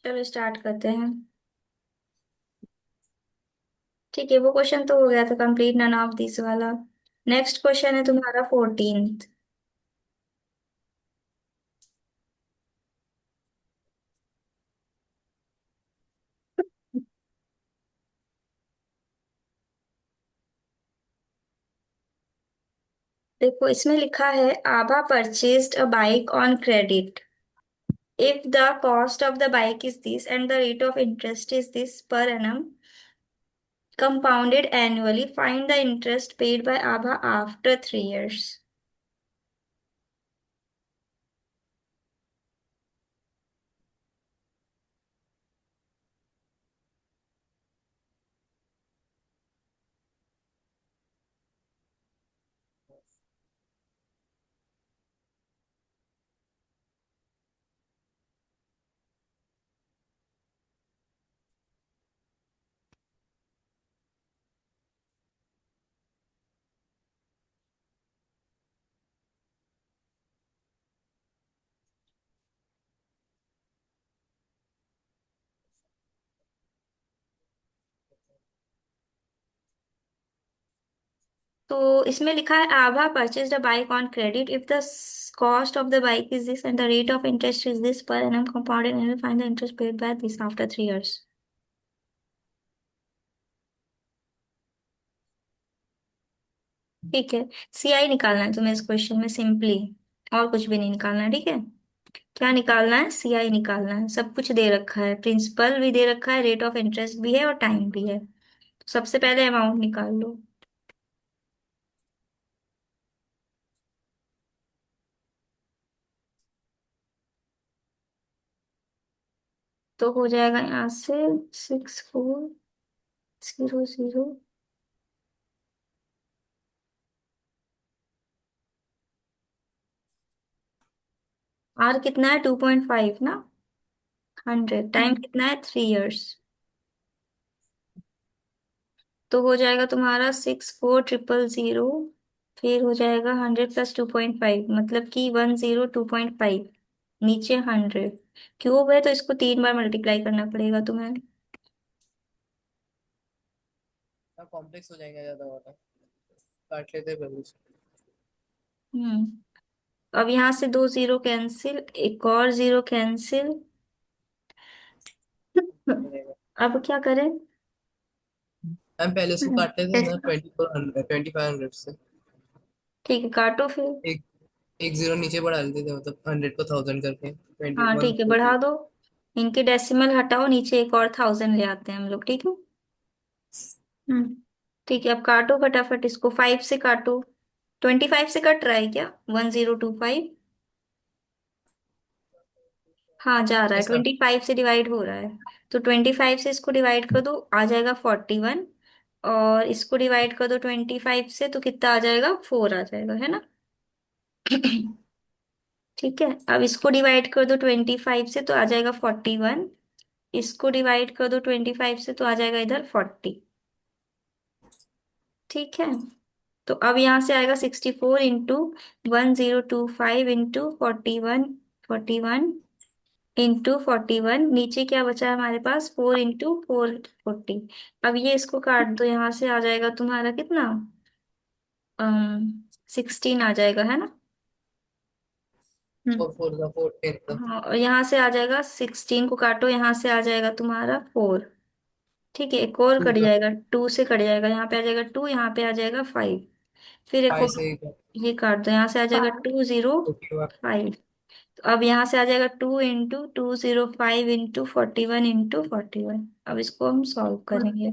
चलो स्टार्ट करते हैं। ठीक है, वो क्वेश्चन तो हो गया था कंप्लीट, नन ऑफ दिस वाला। नेक्स्ट क्वेश्चन है तुम्हारा 14th। देखो इसमें लिखा है Abha purchased a bike on credit if the cost of the bike is this and the rate of interest is this per annum compounded annually. Find the interest paid by Abha after 3 years. तो इसमें लिखा है Abha purchase the bike on credit if the cost of the bike is this and the rate of interest is this per annum compounded and find the interest paid by this after 3 years। ठीक है, CI निकालना है तुम्हें इस question में simply, और कुछ भी नहीं निकालना है। ठीक है, क्या निकालना है? सीआई निकालना है। सब कुछ दे रखा है, प्रिंसिपल भी दे रखा है, रेट ऑफ इंटरेस्ट भी है और टाइम भी है। तो सबसे पहले अमाउंट निकाल लो। तो हो जाएगा यहाँ से 6400। आर कितना है? 2.5 ना। 100 टाइम कितना है? 3 years। तो हो जाएगा तुम्हारा 64,000। फिर हो जाएगा 100 + 2.5, मतलब कि 102.5। नीचे 100 क्यूब है तो इसको 3 बार मल्टीप्लाई करना पड़ेगा तुम्हें। कॉम्प्लेक्स हो जाएगा ज्यादा वाला। काट लेते हैं पहले से। हम्म। अब यहाँ से 2 0 कैंसिल, एक और 0 कैंसिल। रहेगा। अब क्या करें? हम पहले इसको काट लेते हैं ना, ऐसा। 2400 2500 से। ठीक है, काटो फिर। एक एक जीरो नीचे बढ़ा देते थे, मतलब 100 को 1000 करके ट्वेंटी हाँ वन ठीक है, बढ़ा फोर्टी दो। इनके डेसिमल हटाओ, नीचे एक और 1000 ले आते हैं हम लोग। ठीक है। हम्म। ठीक है, अब काटो फटाफट इसको, 5 से काटो। 25 से कट रहा है क्या? 1025। हाँ जा रहा है, ऐसा। 25 से डिवाइड हो रहा है। तो 25 से इसको डिवाइड कर दो, आ जाएगा 41। और इसको डिवाइड कर दो 25 से, तो कितना आ जाएगा? 4 आ जाएगा, है ना। ठीक है, अब इसको डिवाइड कर दो 25 से तो आ जाएगा 41। इसको डिवाइड कर दो 25 से तो आ जाएगा इधर 40। ठीक है। तो अब यहाँ से आएगा 64 × 1025 × 41। 41 × 41, नीचे क्या बचा है हमारे पास? 4 × 4 40। अब ये इसको काट दो, यहाँ से आ जाएगा तुम्हारा कितना? 16 आ जाएगा, है ना। हम्म। फोर फोर का 410 का। हाँ, और यहाँ से आ जाएगा 16 को काटो, यहाँ से आ जाएगा तुम्हारा 4। ठीक है, एक और टू कट का जाएगा, 2 से कट जाएगा, यहाँ पे आ जाएगा 2, यहाँ पे आ जाएगा 5। फिर एक फाइव और, से का ये काट दो, यहाँ से आ जाएगा 205। तो अब यहाँ से आ जाएगा 2 × 205 × 41 × 41। अब इसको हम सॉल्व करेंगे।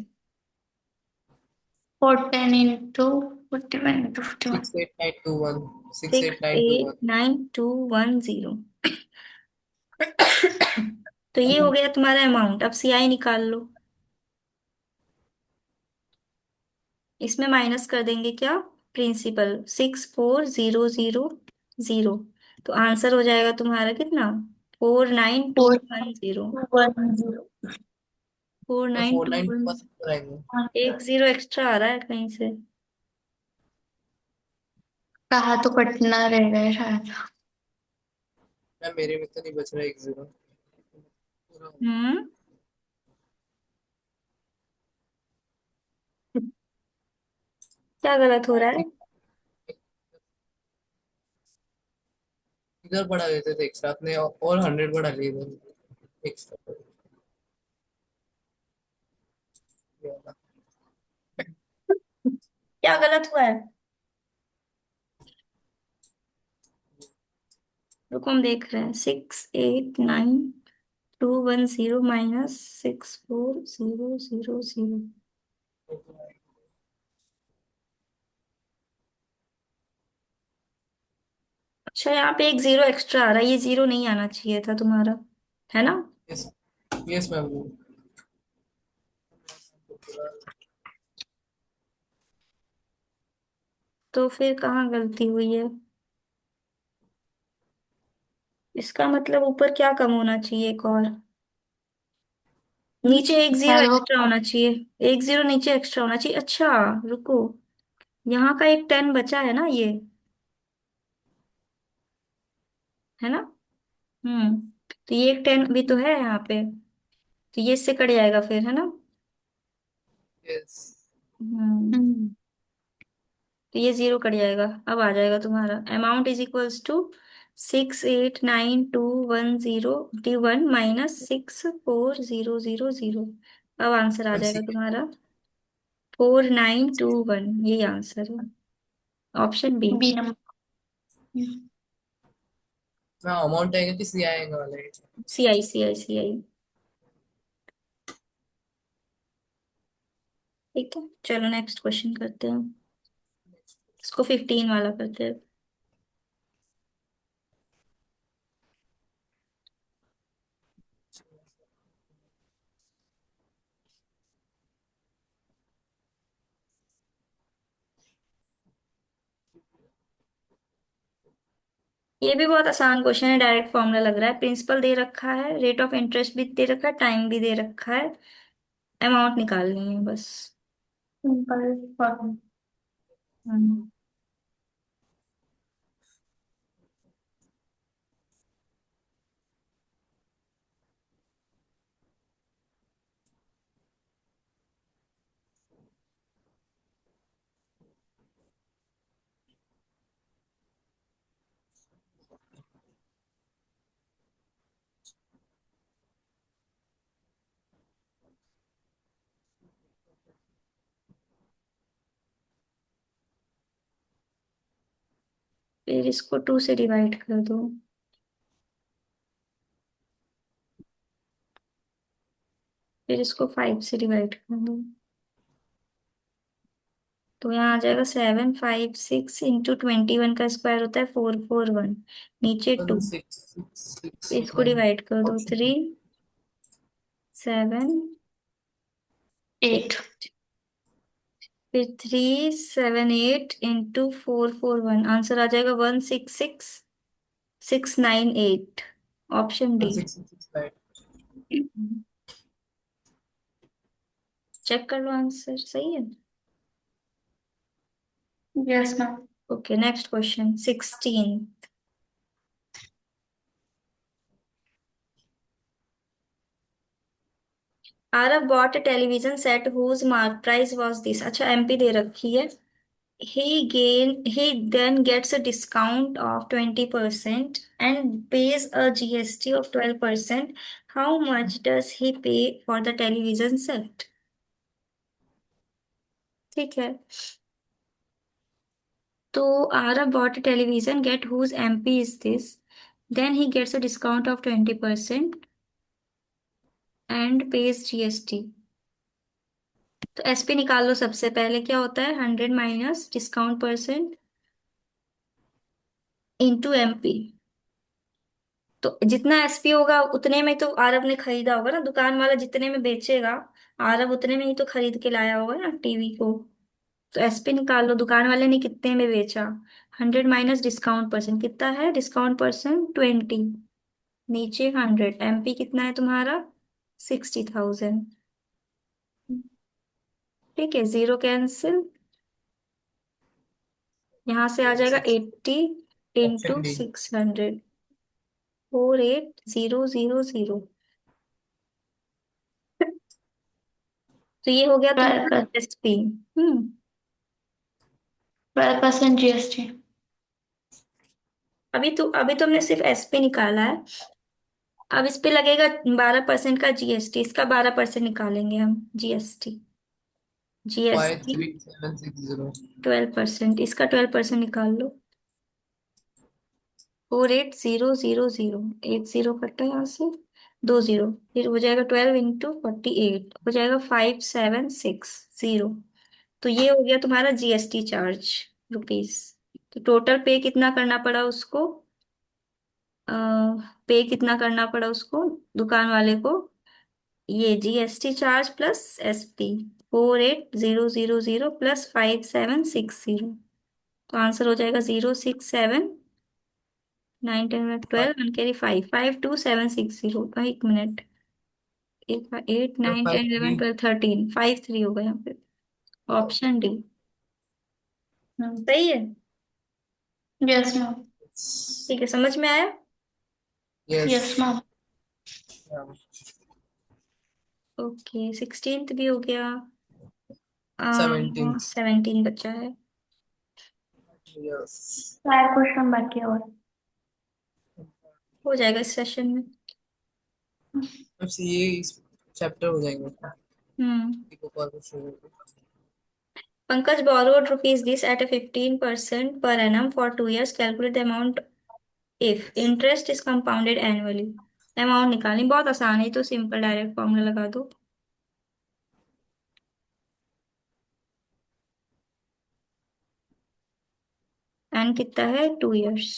410 × 41 × 41। 68921 six six eight nine two eight one nine two one zero तो ये हो गया तुम्हारा अमाउंट। अब सीआई निकाल लो। इसमें माइनस कर देंगे क्या? प्रिंसिपल 64,000। तो आंसर हो जाएगा तुम्हारा कितना? 49,210। 4210। 49 four two nine two one one कराएंगे। एक जीरो एक्स्ट्रा आ रहा है कहीं से। कहा तो कटना रहेगा शायद। मैम मेरे में तो नहीं बच रहा एक जीरो। हम्म। क्या गलत हो रहा है? इधर बढ़ा देते थे एक्स्ट्रा अपने, और 100 बढ़ा लिए इधर एक्स्ट्रा। क्या गलत हुआ है? रुको, हम देख रहे हैं। 689210 माइनस 640000। अच्छा, यहाँ पे एक जीरो एक्स्ट्रा आ रहा है, ये जीरो नहीं आना चाहिए था तुम्हारा, है ना? Yes, yes ma'am. तो फिर कहाँ गलती हुई है? इसका मतलब ऊपर क्या कम होना चाहिए एक और? नीचे एक जीरो शायद वो एक्स्ट्रा होना चाहिए। एक जीरो नीचे एक्स्ट्रा होना चाहिए। अच्छा, रुको, यहाँ का एक 10 बचा है ना ये, है ना? हम्म। तो ये एक 10 भी तो है यहाँ पे, तो ये इससे कट जाएगा फिर, है ना? यस। हम्म। तो ये जीरो कट जाएगा। अब आ जाएगा तुम्हारा amount is equals to 689210 minus 64000। अब आंसर आ जाएगा तुम्हारा 4921। यही आंसर है, ऑप्शन बी। B number. हाँ, अमाउंट आएगा कि सी आएगा वाला है? सी आई, सी आई, सी आई। ठीक है, चलो नेक्स्ट क्वेश्चन करते हैं। इसको 15 वाला करते हैं। ये भी बहुत आसान क्वेश्चन है, डायरेक्ट फॉर्मूला लग रहा है। प्रिंसिपल दे रखा है, रेट ऑफ इंटरेस्ट भी दे रखा है, टाइम भी दे रखा है, अमाउंट निकालनी है बस। Simple formula. हम्म। फिर इसको 2 से डिवाइड कर दो। फिर इसको 5 से डिवाइड कर दो। तो यहाँ आ जाएगा 756 इंटू 21 का स्क्वायर होता है 441। नीचे 2। 666। इसको डिवाइड कर दो, ऑप्शन 3 7 8। फिर 378 इंटू 441, आंसर आ जाएगा 166698। Option D. 1666। चेक कर लो, आंसर सही है। Yes ma'am. Okay, next question 16। Aarav bought a television set whose mark price was this। अच्छा, एमपी दे रखी है। He then gets a discount of 20% and pays a GST of 12%. How much does he pay for the television set? ठीक है, तो Arav bought a television, get whose MP is this, then he gets a discount of 20% and pays GST। तो SP निकाल लो। सबसे पहले क्या होता है, 100 minus discount percent into MP. तो जितना एसपी होगा उतने में तो आरब ने खरीदा होगा ना, दुकान वाला जितने में बेचेगा आरब उतने में ही तो खरीद के लाया होगा ना टीवी को। तो एसपी निकाल लो, दुकान वाले ने कितने में बेचा। 100 माइनस डिस्काउंट परसेंट कितना है, डिस्काउंट परसेंट 20, नीचे 100। एमपी कितना है तुम्हारा, 60,000। ठीक है, जीरो कैंसिल। यहाँ से आ जाएगा 80 ऑप्शन इंटू डी। 600, 48000। तो ये हो गया 12 तुम्हारा एसपी। 12% GST। अभी तुमने सिर्फ एसपी निकाला है। अब इस पे लगेगा 12% का जीएसटी, इसका 12% निकालेंगे हम GST. Five GST three seven six zero 12%, इसका 12% निकाल लो। 48,000, एक जीरो कटा यहाँ से, दो जीरो, फिर हो जाएगा 12 × 48, हो जाएगा 5,760। तो ये हो गया तुम्हारा जीएसटी चार्ज रुपीस। तो टोटल पे कितना करना पड़ा उसको, पे कितना करना पड़ा उसको, दुकान वाले को, ये GST charge plus SP, 48,000 plus 5,760। तो आंसर हो जाएगा 067 9 10 12 1 कैरी 5 52760। एक मिनट, 8 9 फाइव 10 थ्री 11 12 13, 5 3 होगा यहाँ पे। ऑप्शन डी सही है। Yes ma'am. ठीक है, समझ में आया। Yes yes ma'am. Okay, 16th भी हो गया। 17 17 बचा है। यस 4 क्वेश्चन बाकी है और। हो जाएगा इस सेशन में। अब से ये इस चैप्टर हो जाएंगे हम्म। एक और शुरू Pankaj borrowed rupees this at a 15% per annum for 2 years. Calculate the amount if interest is compounded annually. Amount निकालनी बहुत आसान है, तो सिंपल डायरेक्ट फॉर्मूला लगा दो। एन कितना है, 2 years।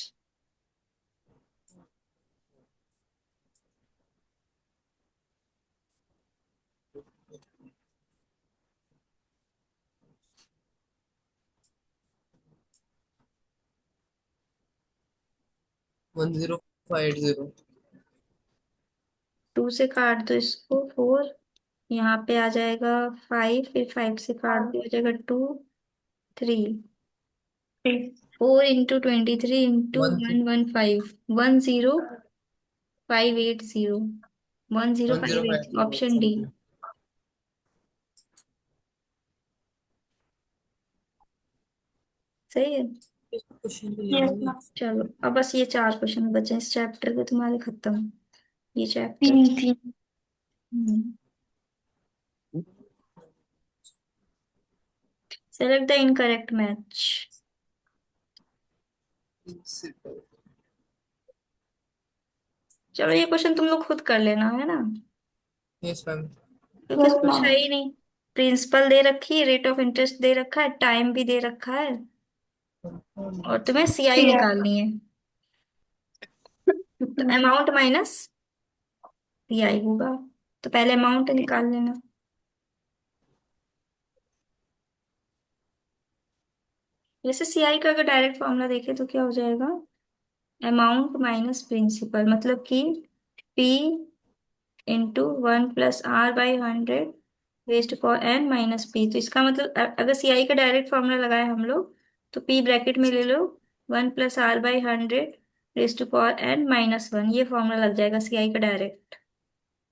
10580 2 से काट दो इसको, 4, यहाँ पे आ जाएगा 5, फिर 5 से काट दो, हो जाएगा 2 3। 4 × 23 × वन 115, 10580, 10580, 1050 ऑप्शन डी। सही है। क्वेश्चन तो यस लेंगे मैम। चलो, अब बस ये 4 क्वेश्चन बचे हैं इस चैप्टर के, तुम्हारे खत्म ये chapter. 3 select the incorrect match. चलो, ये क्वेश्चन तुम लोग खुद कर लेना है ना, यस मैम क्योंकि यस इसमें कुछ मैम। है ही नहीं। प्रिंसिपल दे रखी है, रेट ऑफ इंटरेस्ट दे रखा है, टाइम भी दे रखा है, और तुम्हें सीआई ठीक है। निकालनी है। तो अमाउंट माइनस सीआई होगा, तो पहले अमाउंट निकाल लेना। जैसे सीआई का अगर डायरेक्ट फॉर्मूला देखे तो क्या हो जाएगा, अमाउंट माइनस प्रिंसिपल, मतलब कि P into 1 + r/100 rest power n minus P. तो इसका मतलब अगर सीआई का डायरेक्ट फॉर्मूला लगाए हम लोग, तो पी ब्रैकेट में ले लो, 1 + r/100 रेस्ट पावर n-1, ये फॉर्मूला लग जाएगा सीआई का डायरेक्ट।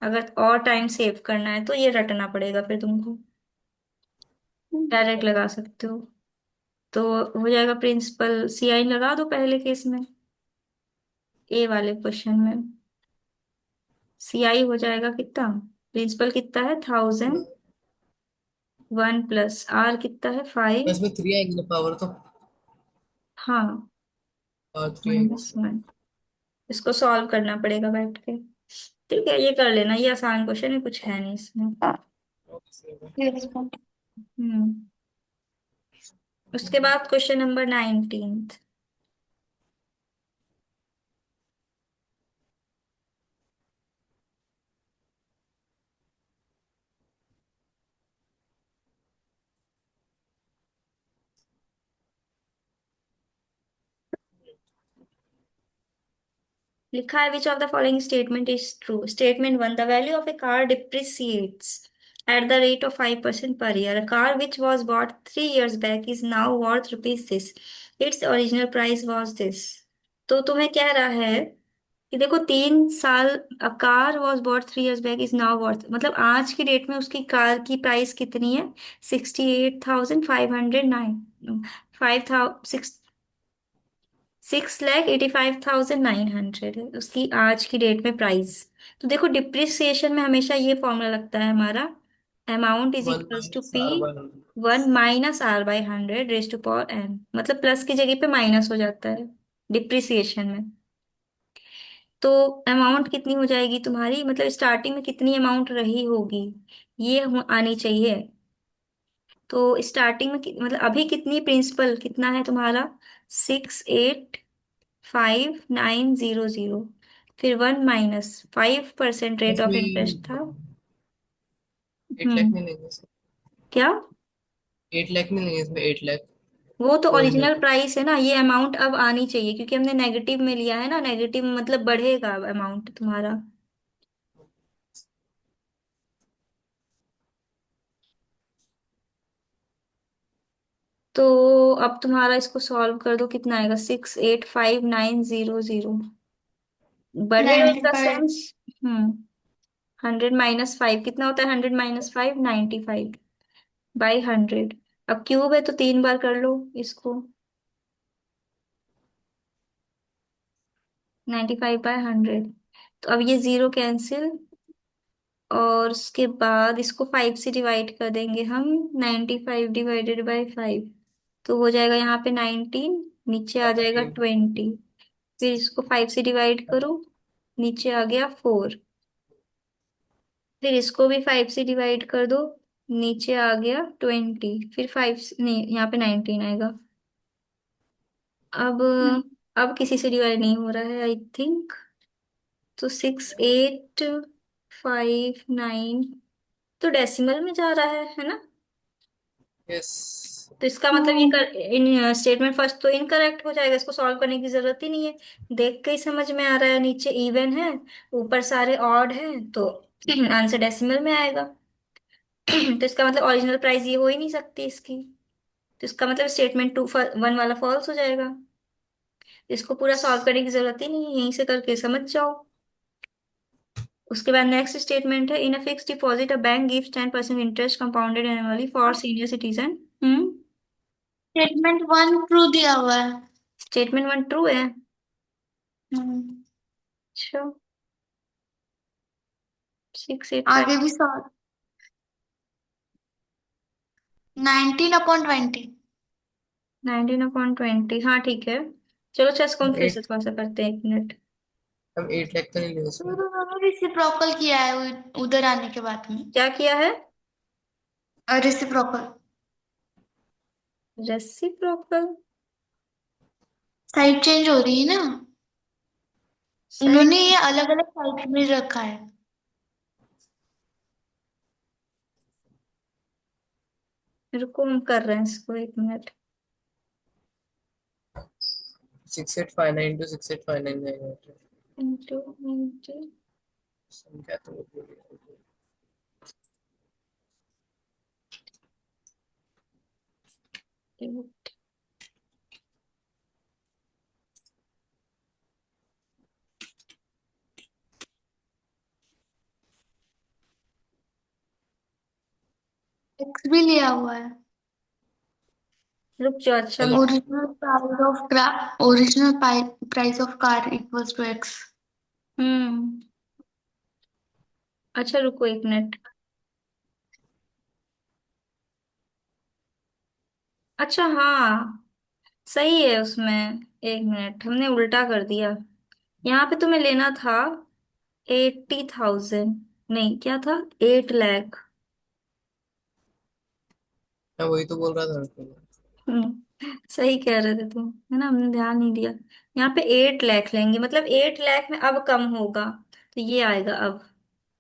अगर और टाइम सेव करना है तो ये रटना पड़ेगा फिर तुमको, डायरेक्ट लगा सकते हो। तो हो जाएगा प्रिंसिपल, सीआई लगा दो पहले केस में, ए वाले क्वेश्चन में सीआई हो जाएगा कितना, प्रिंसिपल कितना है 1000, 1 + r कितना है 5। इसमें 3 आएंगे ना पावर तो हाँ, और 3 आएंगे -1। इसको सॉल्व करना पड़ेगा बैठ के। ठीक है, ये कर लेना, ये आसान क्वेश्चन है, कुछ है नहीं इसमें। Yes ma'am. हम्म। उसके बाद क्वेश्चन नंबर 19। लिखा है which of the following statement is true. Statement 1, the value of a car depreciates at the rate of 5% per year. A car which was bought 3 years back is now worth rupees this. Its original price was this. तो तुम्हें कह रहा है कि देखो 3 साल, a car was bought 3 years back is now worth, मतलब आज की डेट में उसकी कार की प्राइस कितनी है? 68,509, 6,85,900 है उसकी आज की डेट में प्राइस। तो देखो डिप्रिसिएशन में हमेशा ये फॉर्मूला लगता है हमारा, amount is one equals to minus P R by 100। 1 - R/100 raise to power n, मतलब प्लस की जगह पे माइनस हो जाता है डिप्रिसिएशन में। तो अमाउंट कितनी हो जाएगी तुम्हारी, मतलब स्टार्टिंग में कितनी अमाउंट रही होगी, ये आनी चाहिए। तो स्टार्टिंग में मतलब अभी कितनी, प्रिंसिपल कितना है तुम्हारा? 68,5,900, फिर 1 - 5% रेट ऑफ इंटरेस्ट था। इसमें 8 लाख हम्म। नहीं लेंगे सर। क्या? 8 लाख नहीं लेंगे इसमें, 8 लाख वो तो ओरिजिनल। ओरिजिनल प्राइस है ना, ये अमाउंट अब आनी चाहिए क्योंकि हमने नेगेटिव में लिया है ना, नेगेटिव मतलब बढ़ेगा अमाउंट तुम्हारा। तो अब तुम्हारा इसको सॉल्व कर दो, कितना आएगा? 68,5,900, बढ़ेगा इन द 95। सेंस। हम्म। 100 - 5 कितना होता है? 100 - 5 95 बाई 100। अब क्यूब है तो 3 बार कर लो इसको, 95/100। तो अब ये जीरो कैंसिल, और उसके बाद इसको 5 से डिवाइड कर देंगे हम, 95 डिवाइडेड बाई 5, तो हो जाएगा यहाँ पे 19, नीचे आ जाएगा 17। 20। फिर इसको 5 से डिवाइड करो, नीचे आ गया 4। फिर इसको भी 5 से डिवाइड कर दो, नीचे आ गया 20। फिर 5 नहीं, यहाँ पे 19 आएगा। अब अब किसी से डिवाइड नहीं हो रहा है आई थिंक, तो 68,5,9, तो डेसिमल में जा रहा है ना? यस। तो इसका मतलब ये इन स्टेटमेंट फर्स्ट तो इनकरेक्ट हो जाएगा, इसको सॉल्व करने की जरूरत ही नहीं है। देख के ही समझ में आ रहा है, नीचे इवन है, ऊपर सारे ऑड है, तो आंसर डेसिमल में आएगा। तो इसका मतलब ओरिजिनल प्राइस ये हो ही नहीं सकती इसकी, तो इसका मतलब स्टेटमेंट 1 वाला फॉल्स हो जाएगा। इसको पूरा सॉल्व करने की जरूरत ही नहीं है, यहीं से करके समझ जाओ। उसके बाद नेक्स्ट स्टेटमेंट है, in a fix deposit a bank gives 10% interest compounded annually for senior citizen. Statement 1 true दिया हुआ है। स्टेटमेंट 1 ट्रू है? हम्म, अच्छा। 685। आगे भी सॉल्व। 19/20। 19/20, हाँ ठीक है। चलो अच्छा, इसको हम हम फिर से 8 थोड़ा सा करते हैं, 1 मिनट। हम 8 लाख तो नहीं लेंगे तो इसमें। उन्होंने रिसिप्रोकल किया है उधर आने के बाद में। क्या किया है? रिसिप्रोकल। रेसिप्रोकल? साइड चेंज हो रही है ना। सही। उन्होंने ये अलग अलग साइड में रखा है। रुको हम कर रहे हैं इसको, 1 मिनट। 6859 to 6859 जाएगा। इंटू इंटू संख्या तो वो पूरी है। एक्स भी लिया हुआ है। रुक जाओ, अच्छा hello. Original price of car equals to x. हम्म। अच्छा रुको 1 मिनट। अच्छा हाँ, सही है उसमें। 1 मिनट, हमने उल्टा कर दिया। यहाँ पे तुम्हें लेना था 80,000, नहीं क्या था, 8 लाख। मैं वही तो बोल रहा था आपको। सही कह रहे थे तुम, है ना, हमने ध्यान नहीं दिया। यहाँ पे 8 लाख लेंगे, मतलब 8 लाख में अब कम होगा, तो ये आएगा अब,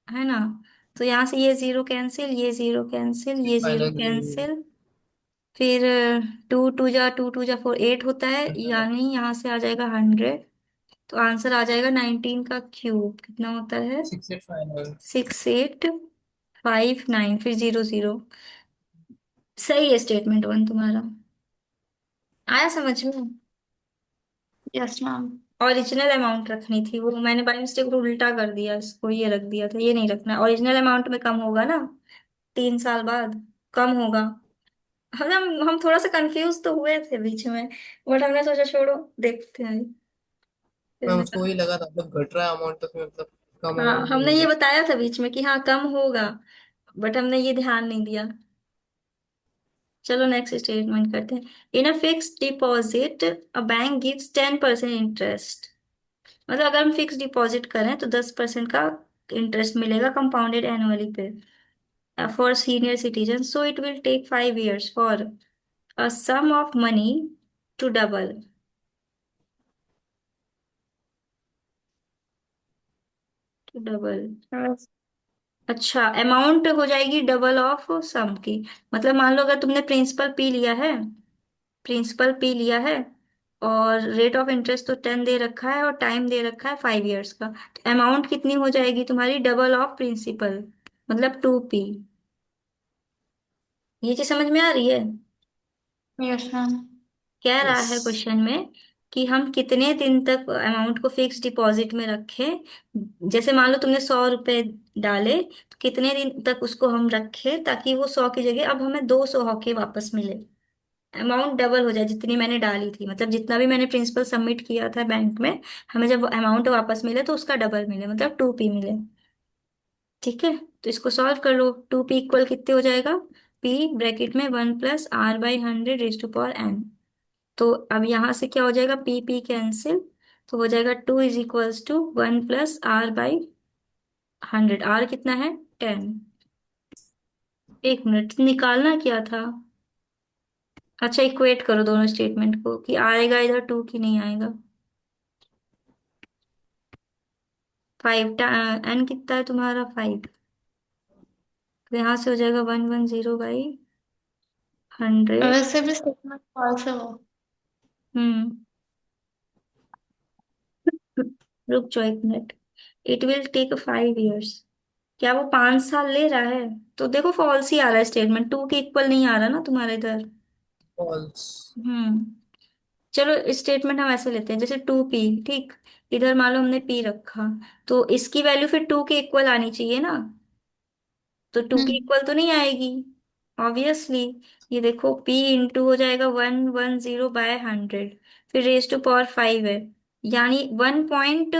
है ना? तो यहाँ से ये जीरो कैंसिल, ये जीरो कैंसिल, फिर ये जीरो फाइनल कैंसिल, फिर 2 2 जा 4 8 होता है, यानी यहाँ से आ जाएगा 100। तो आंसर आ जाएगा 19 का क्यूब, कितना होता है? 6859। 68,5,9, फिर 00। सही है स्टेटमेंट 1 तुम्हारा, आया समझ में? Yes ma'am. ओरिजिनल अमाउंट रखनी थी, वो मैंने बाई मिस्टेक उल्टा कर दिया, इसको ये रख दिया था, ये नहीं रखना। ओरिजिनल अमाउंट में कम होगा ना 3 साल बाद, कम होगा। हम थोड़ा सा कंफ्यूज तो हुए थे बीच में, बट हमने सोचा छोड़ो देखते हैं। फिर मैं मैं, मुझको वही लगा था, मतलब घट रहा है अमाउंट तो फिर मतलब कम हाँ अमाउंट में हमने नहीं ये ले। बताया था बीच में कि हाँ कम होगा, बट हमने ये ध्यान नहीं दिया। चलो नेक्स्ट स्टेटमेंट करते हैं। In a fixed deposit a bank gives 10% interest. मतलब अगर हम फिक्स डिपॉजिट करें तो 10% का इंटरेस्ट मिलेगा कंपाउंडेड एनुअली पे, for senior citizen. So it will take 5 years for a sum of money to double, to double. Yes. अच्छा, amount हो जाएगी डबल ऑफ सम की। मतलब मान लो अगर तुमने प्रिंसिपल पी लिया है, प्रिंसिपल पी लिया है, और रेट ऑफ इंटरेस्ट तो 10 दे रखा है और टाइम दे रखा है 5 years का, तो अमाउंट कितनी हो जाएगी तुम्हारी, डबल ऑफ प्रिंसिपल, मतलब 2p। ये चीज समझ में आ रही है? Yes, ma'am. कह रहा यस। है क्वेश्चन में कि हम कितने दिन तक अमाउंट को फिक्स डिपॉजिट में रखें। जैसे मान लो तुमने 100 रुपए डाले, तो कितने दिन तक उसको हम रखें ताकि वो 100 की जगह अब हमें 200 होके वापस मिले, अमाउंट डबल हो जाए जितनी मैंने डाली थी, मतलब जितना भी मैंने प्रिंसिपल सबमिट किया था बैंक में, हमें जब अमाउंट वापस मिले तो उसका डबल मिले, मतलब 2p मिले। ठीक है, तो इसको सॉल्व कर लो। 2p इक्वल कितने हो जाएगा, p ब्रैकेट में 1+r/100 तो अब यहां से क्या हो जाएगा, पी पी कैंसिल, तो हो जाएगा 2 = 1+r/100। आर कितना है, 10। एक मिनट, निकालना क्या था? अच्छा, इक्वेट करो दोनों स्टेटमेंट को कि आएगा इधर 2 की नहीं आएगा। 5, एन कितना है तुम्हारा, 5, तो यहाँ से हो जाएगा 110/100। वैसे भी स्टेटमेंट फॉल्स है वो। हम्म, रुक जाओ एक minute. It will take 5 years, क्या वो 5 साल ले रहा है? तो देखो फॉल्स ही आ रहा है स्टेटमेंट, 2 के इक्वल नहीं आ रहा ना तुम्हारे इधर। फॉल्स। हम्म, चलो स्टेटमेंट हम ऐसे लेते हैं, जैसे 2p, ठीक, इधर मान लो हमने p रखा, तो इसकी वैल्यू फिर 2 के इक्वल आनी चाहिए ना, तो 2 के हम्म। इक्वल तो नहीं आएगी ऑब्वियसली। ये देखो p इंटू हो जाएगा 110/100, फिर रेज टू पावर 5 है, यानी 1 पॉइंट,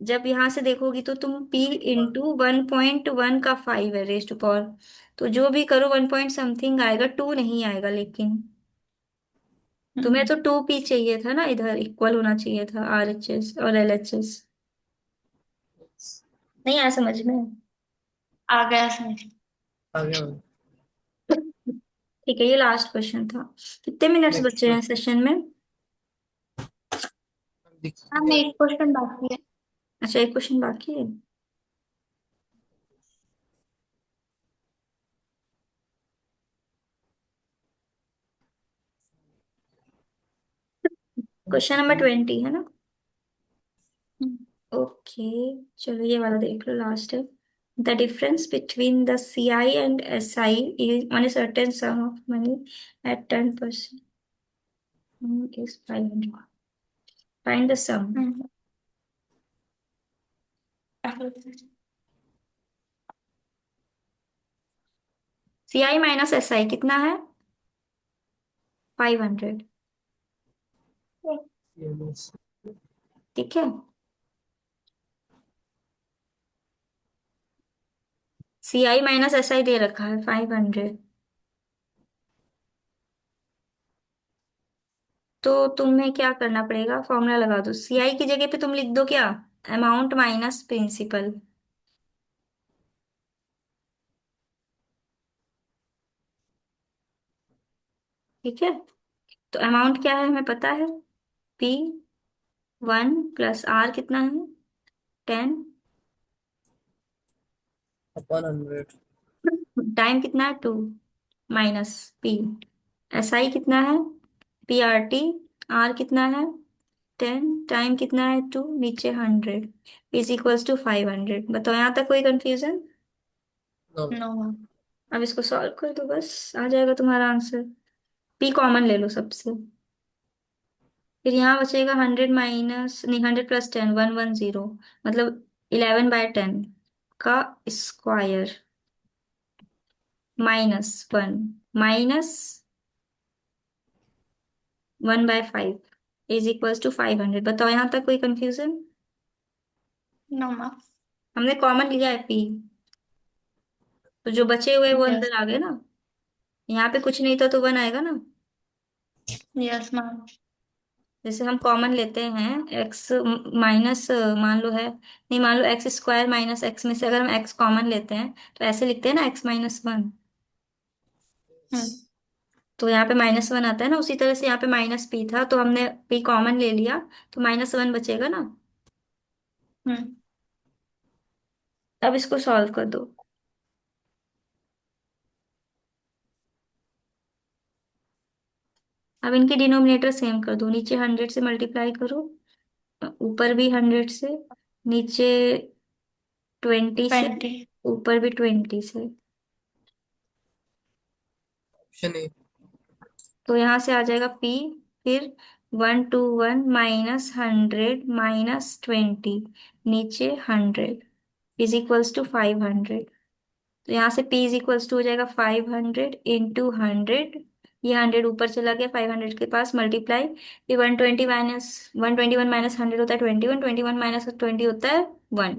जब यहाँ से देखोगी तो तुम p इंटू 1.1 का 5 है रेज टू पावर, तो जो भी करो 1 पॉइंट समथिंग आएगा, 2 नहीं आएगा। लेकिन तुम्हें तो 2p चाहिए था ना, इधर इक्वल होना चाहिए था RHS और LHS। नहीं आया समझ में? आ गया समझ। आ गया मैम। ठीक है, ये लास्ट क्वेश्चन था। कितने मिनट्स नेक्स्ट बचे हैं क्वेश्चन सेशन में? दिख मैम गया। एक क्वेश्चन बाकी है। अच्छा, एक क्वेश्चन बाकी है। क्वेश्चन नंबर 20 है ना? हम्म। ओके, चलो ये वाला देख लो, लास्ट है। The difference between the CI and SI is on a certain sum of money at 10% is 500। Find the sum. Hmm. CI minus SI कितना है, 500। यस। ठीक है, CI माइनस SI दे रखा है 500, तो तुम्हें क्या करना पड़ेगा, फॉर्मूला लगा दो। CI की जगह पे तुम लिख दो क्या, अमाउंट माइनस प्रिंसिपल। ठीक है, तो अमाउंट क्या है हमें पता है, P 1 + R कितना है, 10, अपन 100। टाइम कितना है 2, माइनस P, SI कितना है, PRT, R कितना है 10, टाइम कितना है 2, नीचे 100, इज इक्वल्स टू 500। बताओ यहाँ तक कोई कंफ्यूजन? नो। No ma'am. अब इसको सॉल्व कर दो, बस आ जाएगा तुम्हारा आंसर। P कॉमन ले लो सबसे। फिर यहाँ बचेगा 100 माइनस, नहीं 100 + 10, 110, मतलब 11/10 का square -1 minus 1/5 is equals to 500। बताओ यहाँ तक कोई कंफ्यूजन? No ma'am. हमने कॉमन लिया है पी, तो जो बचे हुए वो यस। अंदर आ गए ना। यहाँ पे कुछ नहीं था तो 1 आएगा ना। Yes ma'am. जैसे हम कॉमन लेते हैं एक्स माइनस, मान लो है, नहीं मान लो x² माइनस एक्स में से अगर हम x कॉमन लेते हैं तो ऐसे लिखते हैं ना x-1। हम्म। तो यहाँ पे -1 आता है ना, उसी तरह से यहाँ पे -p था तो हमने p कॉमन ले लिया, तो -1 बचेगा ना। हम्म। अब इसको सॉल्व कर दो। अब इनके डिनोमिनेटर सेम कर दो, नीचे 100 से मल्टीप्लाई करो, ऊपर भी 100 से, नीचे 20 से, 20। ऊपर भी 20 से। Option A. तो यहाँ से आ जाएगा p, फिर 121 -100 -20, नीचे 100 इज इक्वल्स टू 500। तो यहाँ से p इज इक्वल्स टू हो जाएगा 500 × 100। ये 100 ऊपर चला गया, 500 के पास मल्टीप्लाई, फिर 121 होता है 21 होता है 1,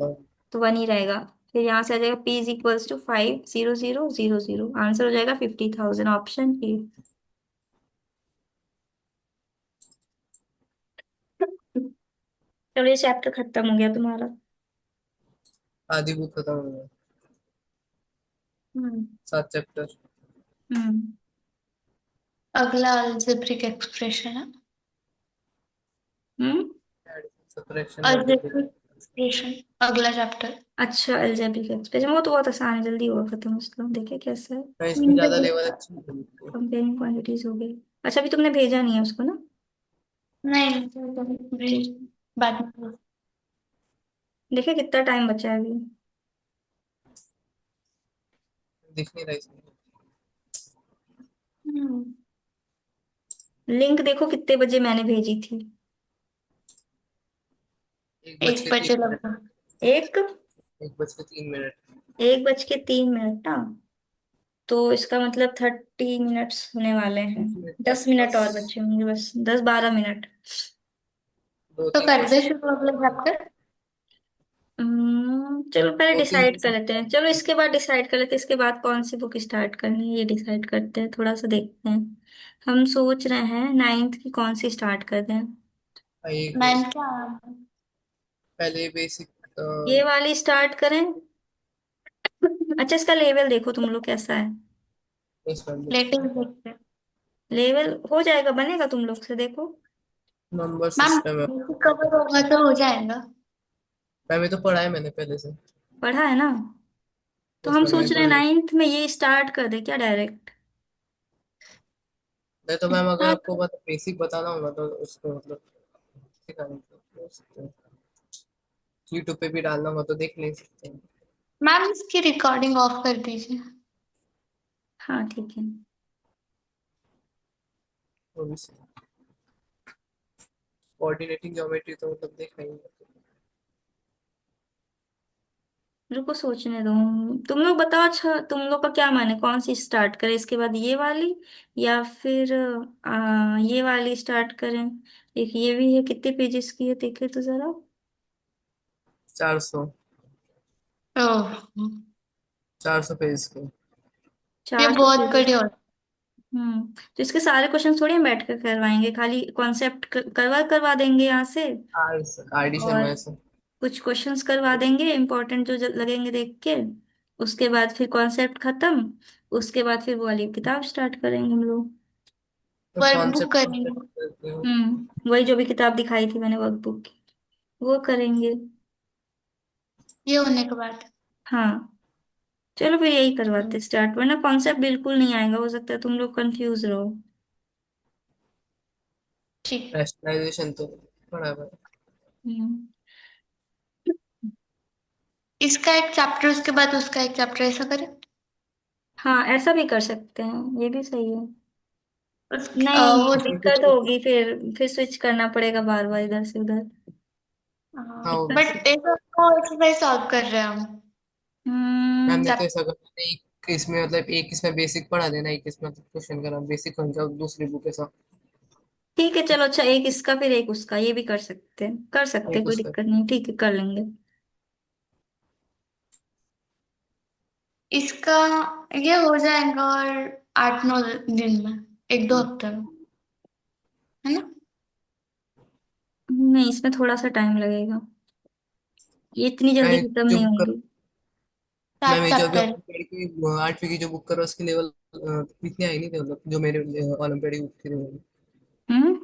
तो 1 ही रहेगा। फिर यहाँ से आ जाएगा p is equals to 50000। Answer हो जाएगा 50,000, ऑप्शन ए। चलो ये चैप्टर खत्म हो गया तुम्हारा। आधी बुक खत्म हो गया। हम्म। 7 चैप्टर। हम्म। अगला अलजेब्रिक एक्सप्रेशन है। हम्म। Subtraction algebraic multiplication. एक्सप्रेशन अगला चैप्टर। अच्छा, अलजेब्रिक एक्सप्रेशन वो तो बहुत आसान है, जल्दी होगा खत्म उसका, देखिए कैसा है। इसमें ज्यादा लेवल अच्छी नहीं है। कंपेयरिंग क्वांटिटीज हो गई। अच्छा, अभी तुमने भेजा नहीं है उसको ना। नहीं ठीक। बाद में। देखिए कितना टाइम बचा है अभी। दिख नहीं रहा इसमें। हम्म। लिंक देखो कितने बजे मैंने भेजी थी। एक बज एक के बजे तीन मिनट लगभग। एक 1 बज के 3 मिनट। 1:03 ना, तो इसका मतलब 30 मिनट्स होने वाले हैं। 30 मिनट का 10 मिनट बस। और बचे होंगे, बस 10-12 मिनट। दो तो तीन कर दे क्वेश्चन। शुरू अगला चैप्टर। चलो पहले दो तीन डिसाइड कर क्वेश्चन लेते हैं, चलो इसके बाद डिसाइड कर लेते हैं, इसके बाद कौन सी बुक स्टार्ट करनी है ये डिसाइड करते हैं, थोड़ा सा देखते हैं। हम सोच रहे हैं 9th की कौन सी स्टार्ट कर दें। आएगी। नाइन क्या? पहले बेसिक। ये वाली स्टार्ट करें? अच्छा, इसका लेवल देखो तुम लोग कैसा है। लेटिंग देखते हैं। लेवल हो जाएगा, बनेगा तुम लोग से, देखो। नंबर मैम सिस्टम है। कवर होगा तो हो जाएगा। मैंने तो पढ़ा है मैंने पहले से। पढ़ा है ना? तो हम इसमें मैं सोच रहे तो हैं नहीं। 9th में ये स्टार्ट कर दे क्या डायरेक्ट। नहीं तो मैम अगर हाँ आपको बेसिक बताना होगा तो उसको मतलब सिखाने को सकते हैं। यूट्यूब पे भी डालना होगा तो देख नहीं सकते हैं। मैम इसकी रिकॉर्डिंग ऑफ कर दीजिए। हाँ ठीक है। वो भी कोऑर्डिनेटिंग ज्योमेट्री तो मतलब देखा ही है। रुको सोचने दो, तुम लोग बताओ। अच्छा, तुम लोग का क्या मन है, कौन सी स्टार्ट करें इसके बाद, ये वाली या फिर ये वाली स्टार्ट करें। एक ये भी है, कितने पेजेस की है देखे तो जरा। 400। ओह, 400 पेज के। ये 400 बहुत पेजेस। बड़ी हो। तो इसके सारे क्वेश्चन थोड़ी हम बैठ कर करवाएंगे, खाली कॉन्सेप्ट करवा करवा देंगे यहाँ से। आर डी और शर्मा से। कुछ क्वेश्चंस करवा देंगे इंपॉर्टेंट जो लगेंगे देख के। उसके बाद फिर कॉन्सेप्ट खत्म। उसके बाद फिर वो वाली किताब स्टार्ट करेंगे हम लोग। तो वर्कबुक कॉन्सेप्ट करेंगे। कंप्लीट करते हो। वही जो भी किताब दिखाई थी मैंने वर्कबुक की, वो करेंगे। ये होने के बाद। हाँ, चलो फिर यही करवाते स्टार्ट, वरना कॉन्सेप्ट बिल्कुल नहीं आएगा, हो सकता है तुम लोग कंफ्यूज रहो। ठीक। रैशनलाइजेशन तो पढ़ा है। हम्म। इसका एक चैप्टर उसके बाद उसका एक चैप्टर ऐसा करें। हाँ, ऐसा भी कर सकते हैं, ये भी सही है। नहीं, वो उसमें कुछ दिक्कत होगी, फिर स्विच करना पड़ेगा बार बार इधर से उधर। हाँ वो भी बट सही। ऐसा तो एक्सरसाइज सॉल्व कर रहे हैं हम। हम्म। मैम ने तो ऐसा करना है, एक इसमें मतलब एक इसमें बेसिक पढ़ा देना, एक इसमें मतलब क्वेश्चन करना बेसिक हो जाओ दूसरी बुक के साथ। ठीक है चलो, अच्छा एक इसका फिर एक उसका, ये भी कर सकते हैं, कर सकते हैं, एक कोई उसका। दिक्कत नहीं, ठीक है कर लेंगे। इसका ये हो जाएगा और 8-9 दिन में, 1-2 हफ्ते में, है ना? नहीं, इसमें थोड़ा सा टाइम लगेगा, ये इतनी जल्दी मैं खत्म जो नहीं बुक कर होंगी। मैम सात ये जो अभी चैप्टर ओलंपियाड की 8वीं की जो बुक कर रहा है उसकी लेवल इतनी आई नहीं थी, मतलब जो मेरे ओलंपियाड की बुक थी लेवल। हम्म।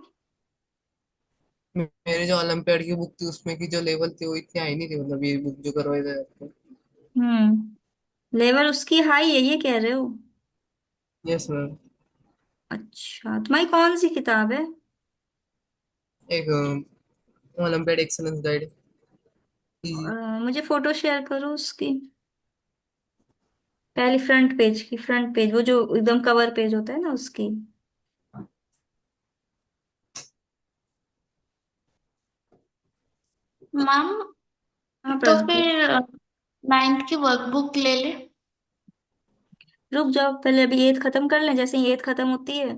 मेरे जो ओलंपियाड की बुक थी उसमें की जो लेवल थी वो इतनी आई नहीं थी, मतलब ये बुक जो करवाई जाए आपको। लेवल उसकी हाई है, ये कह रहे हो? Yes ma'am. अच्छा, तुम्हारी कौन सी किताब है? एक ओलंपियाड एक्सेलेंस गाइड। मुझे फोटो शेयर करो उसकी, पहली फ्रंट पेज की, फ्रंट पेज वो जो एकदम कवर पेज होता है ना उसकी। मैम। हाँ तो प्रज्वल। फिर 9th की वर्कबुक ले ले। रुक जाओ, पहले अभी एथ खत्म कर लें, जैसे ही एथ खत्म होती है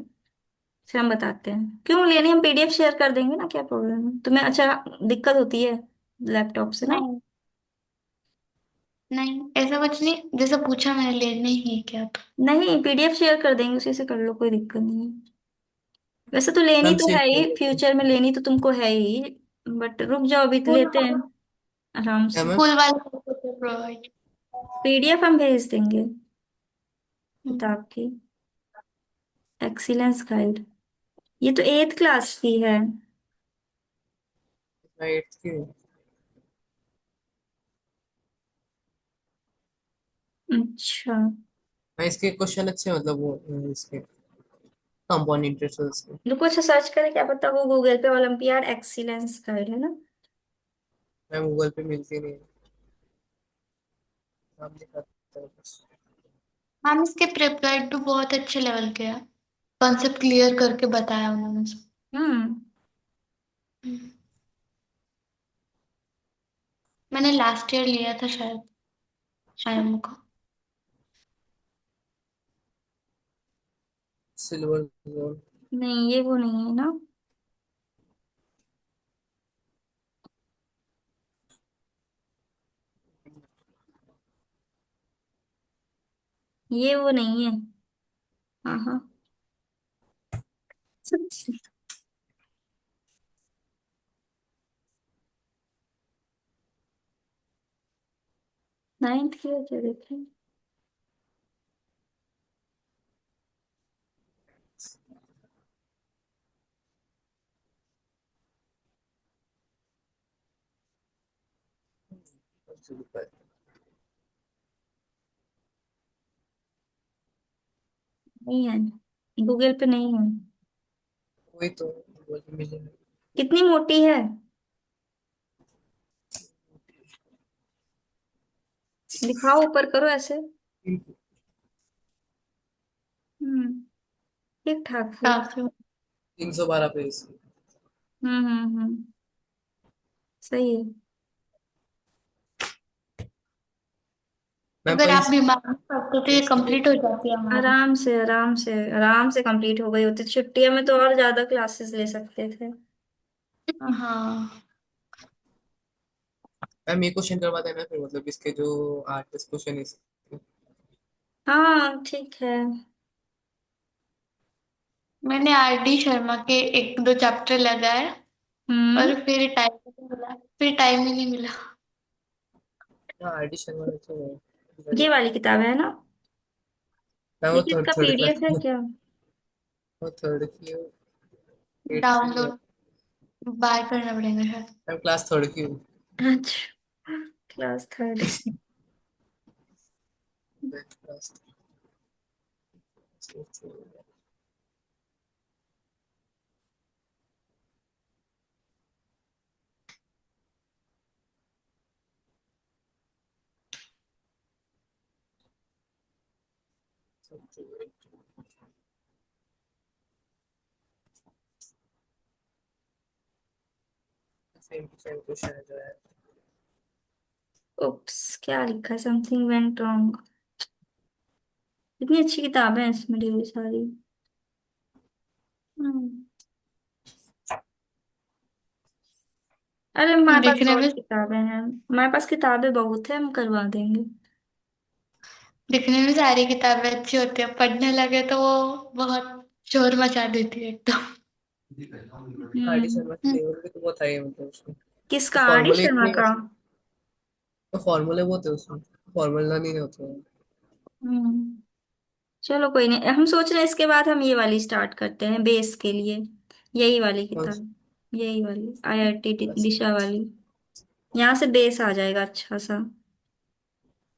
फिर हम बताते हैं, क्यों लेनी, हम पीडीएफ शेयर कर देंगे ना, क्या प्रॉब्लम है तुम्हें? अच्छा, दिक्कत होती है लैपटॉप से ना? नहीं नहीं, ऐसा कुछ नहीं, जैसे पूछा मैंने लेने ही है क्या तो। नहीं, पीडीएफ शेयर कर देंगे, उसी से कर लो, कोई दिक्कत नहीं है। वैसे तो लेनी मैम तो है सेम। ही, फ्यूचर में लेनी तो तुमको है ही, बट रुक जाओ, अभी तो स्कूल लेते हैं आराम क्या से। मैम? स्कूल वाले प्रोवाइड। पीडीएफ हम भेज देंगे किताब की, एक्सीलेंस गाइड, ये तो एथ क्लास की है। मैं 8th की हूँ। अच्छा, हाँ, इसके क्वेश्चन अच्छे हैं, मतलब वो इसके कंपाउंड इंटरेस्ट के। रुको, अच्छा सर्च करें, क्या पता वो गूगल पे ओलंपियाड एक्सीलेंस गाइड है ना। मैम गूगल पे मिलती नहीं है। आप दिखाते हैं बस। हम इसके प्रेप गाइड भी बहुत अच्छे लेवल के हैं, कॉन्सेप्ट क्लियर करके बताया उन्होंने सब। हम्म। मैंने लास्ट ईयर लिया था शायद अच्छा, आयम को। Silver zone. नहीं ये वो नहीं है ना, ये वो नहीं है। हाँ हाँ। 9th की वजह देखें। नहीं है, गूगल पे नहीं है। वही तो गूगल पे मिलेगा। कितनी मोटी है? दिखाओ, ऊपर करो ऐसे। हम्म, ठीक ठाक है। काफी। 312 पेज। सही है। मैम अगर पर आप इस बीमार नहीं पड़ते तो ये इसके लिए कंप्लीट हो जाती है हमारी। आराम से आराम से आराम से कंप्लीट हो गई होती, छुट्टियों में तो और ज्यादा क्लासेस ले सकते थे। हाँ। मैम ये क्वेश्चन करवा देना फिर, मतलब इसके जो 8 10 क्वेश्चन इसके। हाँ ठीक है। मैंने आर डी शर्मा के 1-2 चैप्टर लगाए हम्म। और फिर टाइम ही नहीं मिला। हाँ आर डी शर्मा ने तो ये बड़ी। वाली किताब है ना? मैम वो लेकिन थर्ड इसका थर्ड क्लास पीडीएफ है की। क्या? वो थर्ड की है। 8th की है। डाउनलोड बाय करना पड़ेगा शायद। मैम क्लास थर्ड की हूँ। अच्छा, क्लास थर्ड की। Class same to same question है जो है। उप्स, क्या लिखा है, समथिंग वेंट रॉन्ग। इतनी अच्छी किताबें हैं इसमें ढेर सारी। हम्म। अरे हमारे पास दिखने बहुत में किताबें हैं, हमारे पास किताबें बहुत है, हम करवा देंगे। दिखने में सारी किताबें अच्छी होती है, पढ़ने लगे तो वो बहुत शोर मचा देती है एकदम। आर डी हम्म। शर्मा की लेवल भी तो बहुत हाई है, मतलब उसमें तो किसका, आर डी फॉर्मूले शर्मा इतने, का? तो फॉर्मूले बहुत है उसमें, फॉर्मूला नहीं होते हैं। हम्म। चलो कोई नहीं, हम सोच रहे हैं इसके बाद हम ये वाली स्टार्ट करते हैं बेस के लिए। यही वाली कौन सी? किताब, यही वाली आईआईटी बस दिशा वाली। यहाँ से बेस आ जाएगा अच्छा सा।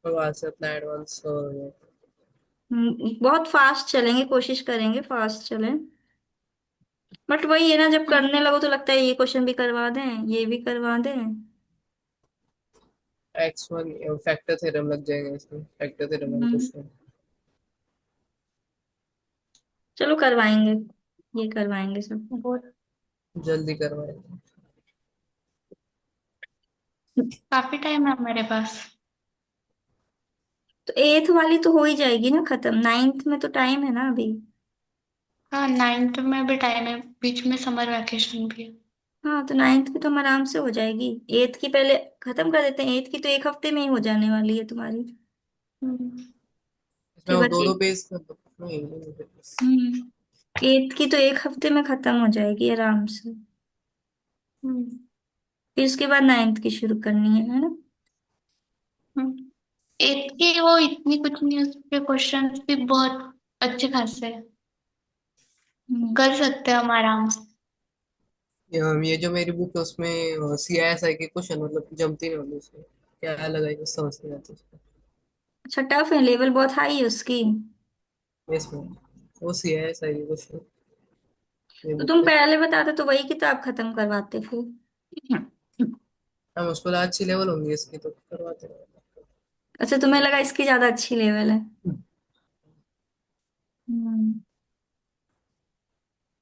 और वहां से अपना एडवांस हो गया। बहुत फास्ट चलेंगे, कोशिश करेंगे फास्ट चलें। बट वही है ना, जब करने लगो तो लगता है ये क्वेश्चन भी करवा दें, ये भी करवा दें। X1 फैक्टर थ्योरम लग जाएगा इसमें, फैक्टर थ्योरम वाला हम्म। क्वेश्चन। चलो करवाएंगे, ये करवाएंगे सब। बहुत जल्दी करवाएंगे। काफी टाइम है मेरे पास। तो एथ वाली तो हो ही जाएगी ना खत्म, नाइन्थ में तो टाइम है ना अभी। हाँ, 9th में भी टाइम है, बीच में समर वैकेशन भी है। हाँ तो नाइन्थ की तो हम आराम से हो जाएगी। एथ की पहले खत्म कर देते हैं, एथ की तो एक हफ्ते में ही हो जाने वाली है तुम्हारी। हम्म। इसमें फिर वो दो बची। दो पेज नहीं नहीं, बस। एथ की तो एक हफ्ते में खत्म हो जाएगी आराम से। हम्म। फिर उसके बाद नाइन्थ की शुरू करनी है ना? हम्म। एट की वो इतनी कुछ नहीं है, उसके क्वेश्चंस भी बहुत अच्छे खासे हैं। हम्म। कर सकते हैं हम आराम से। ये जो मेरी बुक है उसमें सी आई एस आई के क्वेश्चन मतलब जमती नहीं होती उसमें, क्या लगा है कुछ समझ नहीं आती उसमें। अच्छा, टफ है, लेवल बहुत हाई है उसकी। इसमें वो सी आई एस आई के क्वेश्चन ये तो बुक तुम पे। पहले बताते तो वही किताब खत्म करवाते फिर। हम उसको तो अच्छी लेवल होंगी इसकी तो करवाते हैं। अच्छा, तुम्हें लगा इसकी ज्यादा अच्छी लेवल है। हम्म।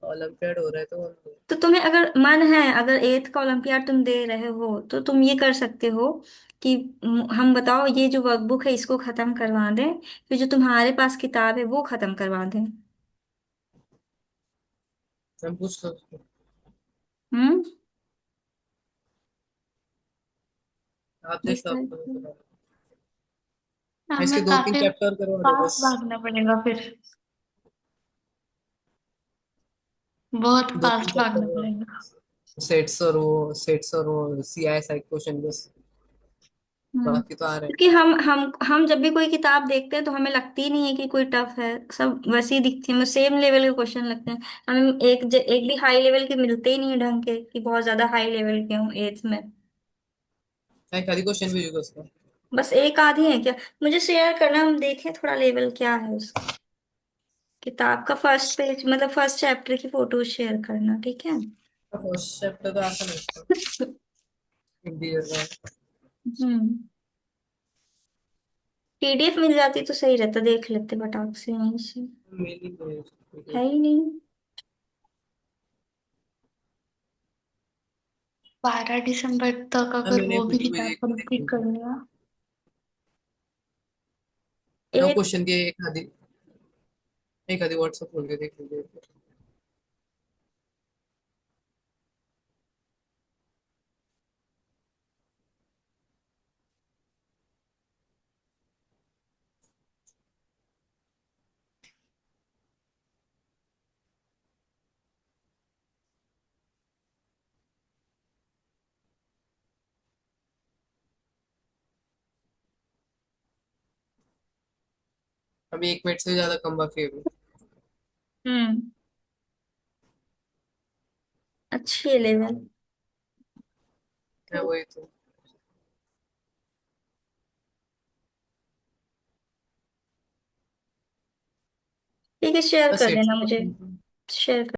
ओलंपियाड हो रहा है तो तो तुम्हें अगर मन है, अगर एथ का ओलंपियाड तुम दे रहे हो तो तुम ये कर सकते हो कि हम बताओ ये जो वर्कबुक है इसको खत्म करवा दें, फिर जो तुम्हारे पास किताब है वो खत्म करवा दें। हम पूछ लो उसको। हम्म। आप देख लो, आपको नहीं डिसाइड। पता। इसके हमें दो तीन काफी चैप्टर करवा दो पास बस। भागना पड़ेगा फिर, बहुत दो तीन फास्ट भागना चैप्टर पड़ेगा। सेट्स और वो सी आई एस आई क्वेश्चन बस, बाकी तो आ रहे हैं। क्योंकि हम जब भी कोई किताब देखते हैं तो हमें लगती ही नहीं है कि कोई टफ है, सब वैसी ही दिखती है, हमें सेम लेवल के क्वेश्चन लगते हैं। हमें एक भी हाई लेवल के मिलते ही नहीं है ढंग के, कि बहुत ज्यादा हाई लेवल के हों एथ में। एक आधी क्वेश्चन भी होगा उसका। बस एक आधी है क्या? मुझे शेयर करना, हम देखें थोड़ा लेवल क्या है उसका। किताब का फर्स्ट पेज मतलब फर्स्ट चैप्टर की फोटो शेयर करना, ठीक है? फर्स्ट चैप्टर तो आसान है उसका, हिंदी जैसा है। हम्म। पीडीएफ मिल जाती तो सही रहता, देख लेते फटाक से यहीं से। मेनली तो है उसकी। है ही नहीं। 12 दिसंबर तक अगर मैंने वो भी फोटो भेजी किताब एक को देख कंप्लीट लीजिए। करनी है। वो एक। क्वेश्चन की एक आधी व्हाट्सएप खोल के देख लीजिए। अभी 1 मिनट से ज्यादा कम बाकी है अभी। हम्म। अच्छी है लेवल। मैं वही तो। ठीक है, शेयर बस कर सेट्स देना के मुझे। Question share